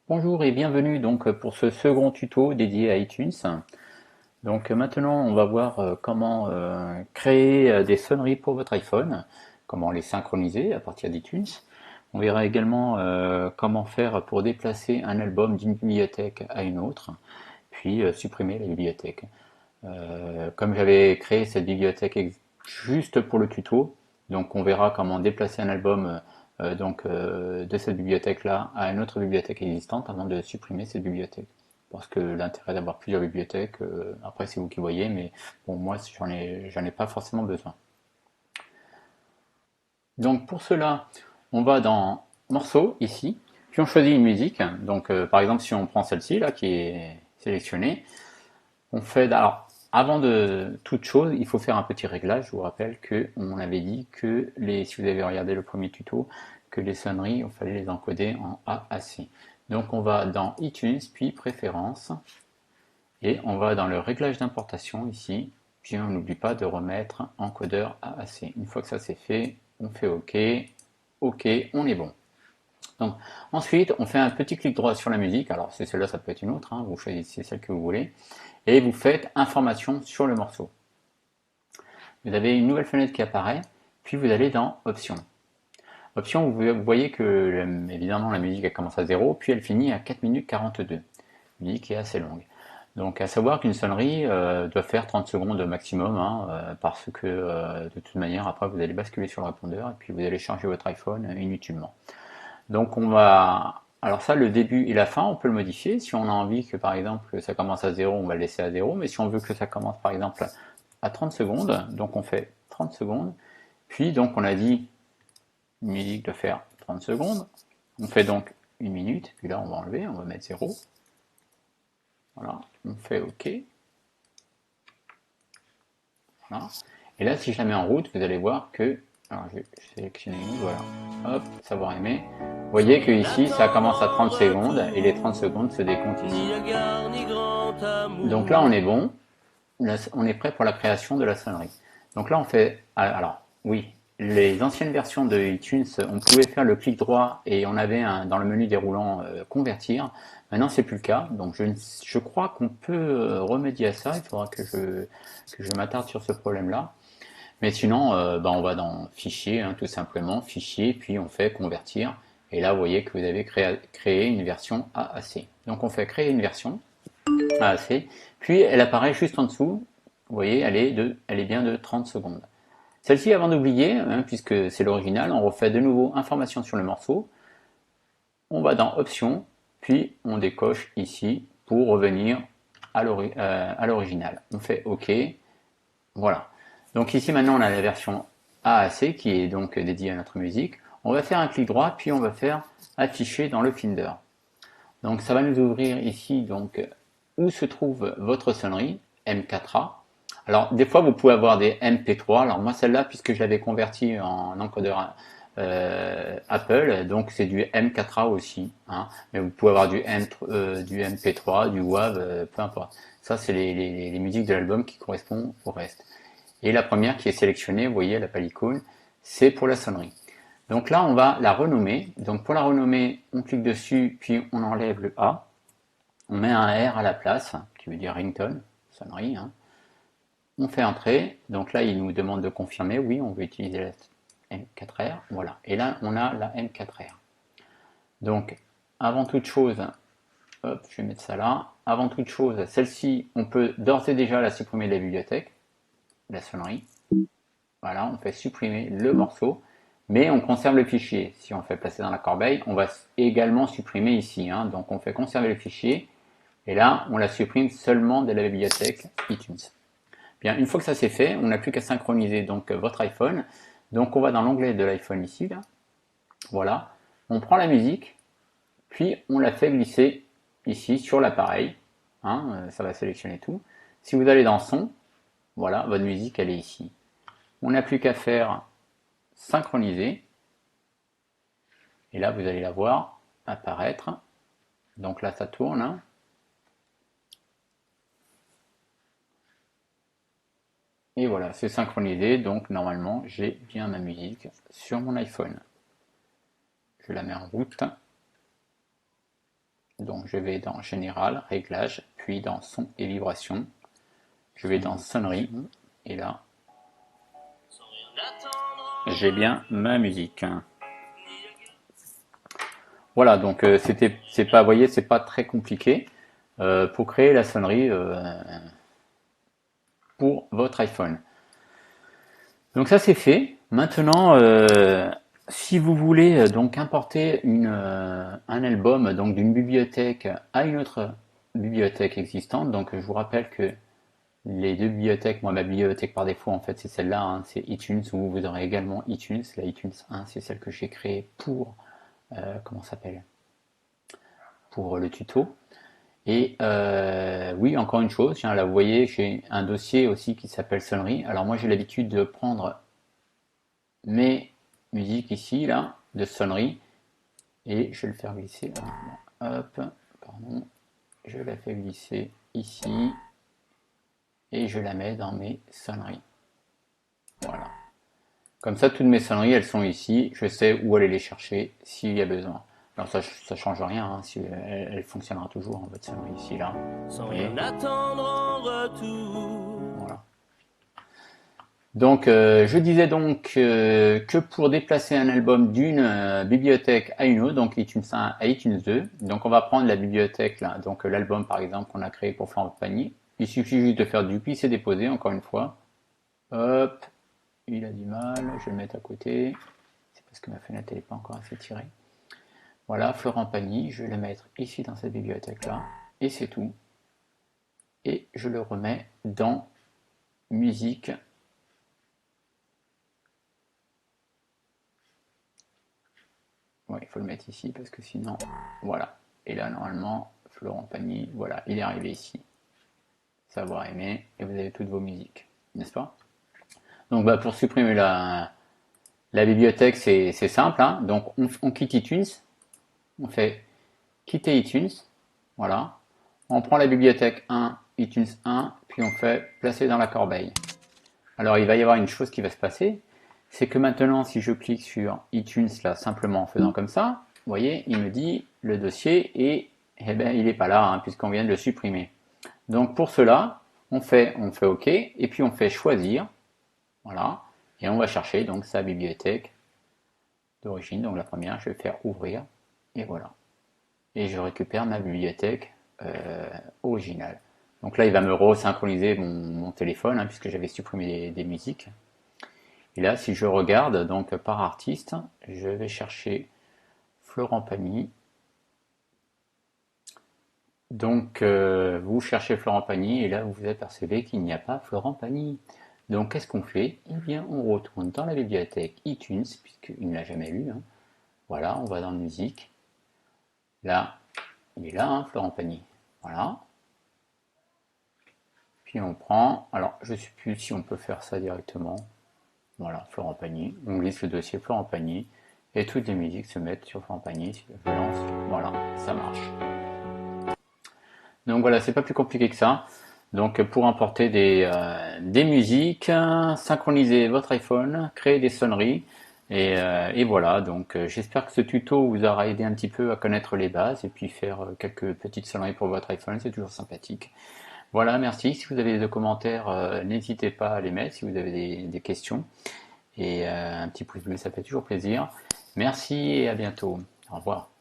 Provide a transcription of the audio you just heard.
Bonjour et bienvenue donc pour ce second tuto dédié à iTunes. Donc maintenant on va voir comment créer des sonneries pour votre iPhone, comment les synchroniser à partir d'iTunes. On verra également comment faire pour déplacer un album d'une bibliothèque à une autre, puis supprimer la bibliothèque. Comme j'avais créé cette bibliothèque juste pour le tuto, donc on verra comment déplacer un album de cette bibliothèque-là à une autre bibliothèque existante avant de supprimer cette bibliothèque. Parce que l'intérêt d'avoir plusieurs bibliothèques, après c'est vous qui voyez, mais bon moi j'en ai pas forcément besoin. Donc pour cela, on va dans Morceaux ici, puis on choisit une musique. Donc par exemple si on prend celle-ci là qui est sélectionnée, on fait alors avant de toute chose, il faut faire un petit réglage. Je vous rappelle que on avait dit que si vous avez regardé le premier tuto, que les sonneries, il fallait les encoder en AAC. Donc on va dans iTunes, puis Préférences, et on va dans le réglage d'importation ici, puis on n'oublie pas de remettre encodeur AAC. Une fois que ça c'est fait, on fait OK, OK, on est bon. Donc, ensuite, on fait un petit clic droit sur la musique. Alors, c'est celle-là, ça peut être une autre. Vous choisissez celle que vous voulez. Et vous faites Information sur le morceau. Vous avez une nouvelle fenêtre qui apparaît. Puis vous allez dans Options. Options, vous voyez que évidemment la musique elle commence à 0, puis elle finit à 4 minutes 42. Une musique qui est assez longue. Donc à savoir qu'une sonnerie doit faire 30 secondes maximum, parce que de toute manière après vous allez basculer sur le répondeur et puis vous allez charger votre iPhone inutilement. Donc on va... Alors ça, le début et la fin, on peut le modifier. Si on a envie que par exemple ça commence à 0, on va le laisser à 0. Mais si on veut que ça commence par exemple à 30 secondes, donc on fait 30 secondes. Puis donc on a dit une musique de faire 30 secondes. On fait donc une minute. Puis là on va enlever, on va mettre 0. Voilà, on fait OK. Voilà. Et là si je la mets en route, vous allez voir que... Alors je vais sélectionner une, voilà. Hop, savoir aimer. Vous voyez que ici ça commence à 30 secondes et les 30 secondes se décomptent ici. Donc là on est bon, là, on est prêt pour la création de la sonnerie. Donc là on fait, alors oui, les anciennes versions de iTunes, on pouvait faire le clic droit et on avait dans le menu déroulant convertir. Maintenant c'est plus le cas, donc je crois qu'on peut remédier à ça. Il faudra que je m'attarde sur ce problème-là. Mais sinon, on va dans Fichier, tout simplement, Fichier, puis on fait Convertir. Et là, vous voyez que vous avez créé une version AAC. Donc on fait Créer une version AAC, puis elle apparaît juste en dessous. Vous voyez, elle est bien de 30 secondes. Celle-ci, avant d'oublier, puisque c'est l'original, on refait de nouveau Information sur le morceau. On va dans Options, puis on décoche ici pour revenir à l'original. On fait OK. Voilà. Donc ici maintenant on a la version AAC qui est donc dédiée à notre musique. On va faire un clic droit puis on va faire afficher dans le Finder. Donc ça va nous ouvrir ici donc où se trouve votre sonnerie M4A. Alors des fois vous pouvez avoir des MP3. Alors moi celle-là puisque je l'avais convertie en encodeur Apple, donc c'est du M4A aussi. Mais vous pouvez avoir du MP3, du WAV, peu importe. Ça c'est les musiques de l'album qui correspondent au reste. Et la première qui est sélectionnée, vous voyez la pellicule, c'est pour la sonnerie. Donc là, on va la renommer. Donc pour la renommer, on clique dessus, puis on enlève le A. On met un R à la place, qui veut dire ringtone, sonnerie. On fait entrer. Donc là, il nous demande de confirmer. Oui, on veut utiliser la M4R. Voilà. Et là, on a la M4R. Donc, avant toute chose, hop, je vais mettre ça là. Avant toute chose, celle-ci, on peut d'ores et déjà la supprimer de la bibliothèque, la sonnerie. Voilà, on fait supprimer le morceau, mais on conserve le fichier. Si on fait passer dans la corbeille, on va également supprimer ici. Donc on fait conserver le fichier, et là, on la supprime seulement de la bibliothèque iTunes. Bien, une fois que ça c'est fait, on n'a plus qu'à synchroniser donc votre iPhone. Donc on va dans l'onglet de l'iPhone ici, là. Voilà. On prend la musique, puis on la fait glisser ici sur l'appareil. Ça va sélectionner tout. Si vous allez dans Son, voilà, votre musique elle est ici. On n'a plus qu'à faire synchroniser. Et là, vous allez la voir apparaître. Donc là, ça tourne. Et voilà, c'est synchronisé. Donc normalement, j'ai bien ma musique sur mon iPhone. Je la mets en route. Donc je vais dans Général, Réglages, puis dans Son et Vibrations. Je vais dans Sonnerie, et là, j'ai bien ma musique. Voilà, donc c'est pas, vous voyez, c'est pas très compliqué pour créer la sonnerie pour votre iPhone. Donc ça c'est fait. Maintenant, si vous voulez donc importer un album donc d'une bibliothèque à une autre bibliothèque existante, donc je vous rappelle que les deux bibliothèques, moi ma bibliothèque par défaut en fait c'est celle-là, hein, c'est iTunes, où vous aurez également iTunes. La iTunes 1 c'est celle que j'ai créée pour, comment ça s'appelle, pour le tuto. Et oui, encore une chose, tiens, là vous voyez, j'ai un dossier aussi qui s'appelle sonnerie. Alors moi j'ai l'habitude de prendre mes musiques ici, là, de sonnerie, et je vais le faire glisser. Hop, pardon, je la fais glisser ici, et je la mets dans mes sonneries. Voilà. Comme ça, toutes mes sonneries, elles sont ici. Je sais où aller les chercher s'il y a besoin. Alors ça change rien, hein, si elle fonctionnera toujours, hein, votre sonnerie ici, là. Sans rien attendre en retour. Voilà. Donc, je disais donc que pour déplacer un album d'une bibliothèque à une autre, donc iTunes 1 à iTunes 2, donc on va prendre la bibliothèque, là, donc l'album par exemple qu'on a créé pour Florent Pagny. Il suffit juste de faire du glisser-déposer, encore une fois. Hop, il a du mal, je vais le mettre à côté. C'est parce que ma fenêtre n'est pas encore assez tirée. Voilà, Florent Pagny, je vais le mettre ici dans cette bibliothèque-là, et c'est tout. Et je le remets dans musique. Ouais, il faut le mettre ici parce que sinon, voilà. Et là, normalement, Florent Pagny, voilà, il est arrivé ici. Savoir aimer, et vous avez toutes vos musiques, n'est-ce pas? Donc, bah, pour supprimer la bibliothèque, c'est simple, hein. Donc, on quitte iTunes, on fait quitter iTunes, voilà. On prend la bibliothèque 1, iTunes 1, puis on fait placer dans la corbeille. Alors, il va y avoir une chose qui va se passer, c'est que maintenant, si je clique sur iTunes, là, simplement en faisant comme ça, vous voyez, il me dit le dossier et eh ben, il n'est pas là, hein, puisqu'on vient de le supprimer. Donc pour cela, on fait OK, et puis on fait choisir, voilà, et on va chercher donc sa bibliothèque d'origine. Donc la première, je vais faire ouvrir, et voilà. Et je récupère ma bibliothèque originale. Donc là, il va me resynchroniser mon téléphone, hein, puisque j'avais supprimé des musiques. Et là, si je regarde donc par artiste, je vais chercher Florent Pagny. Donc, vous cherchez Florent Pagny et là, vous vous apercevez qu'il n'y a pas Florent Pagny. Donc, qu'est-ce qu'on fait? Eh bien, on retourne dans la bibliothèque iTunes, puisqu'il ne l'a jamais eu, hein. Voilà, on va dans musique. Là, il est là, hein, Florent Pagny. Voilà. Puis on prend, alors je ne sais plus si on peut faire ça directement. Voilà, Florent Pagny. On glisse le dossier Florent Pagny et toutes les musiques se mettent sur Florent Pagny. Si je lance, voilà, ça marche. Donc voilà, c'est pas plus compliqué que ça. Donc pour importer des musiques, synchroniser votre iPhone, créer des sonneries, et voilà. Donc j'espère que ce tuto vous aura aidé un petit peu à connaître les bases et puis faire quelques petites sonneries pour votre iPhone, c'est toujours sympathique. Voilà, merci. Si vous avez des commentaires, n'hésitez pas à les mettre si vous avez des questions. Et un petit pouce bleu, ça fait toujours plaisir. Merci et à bientôt. Au revoir.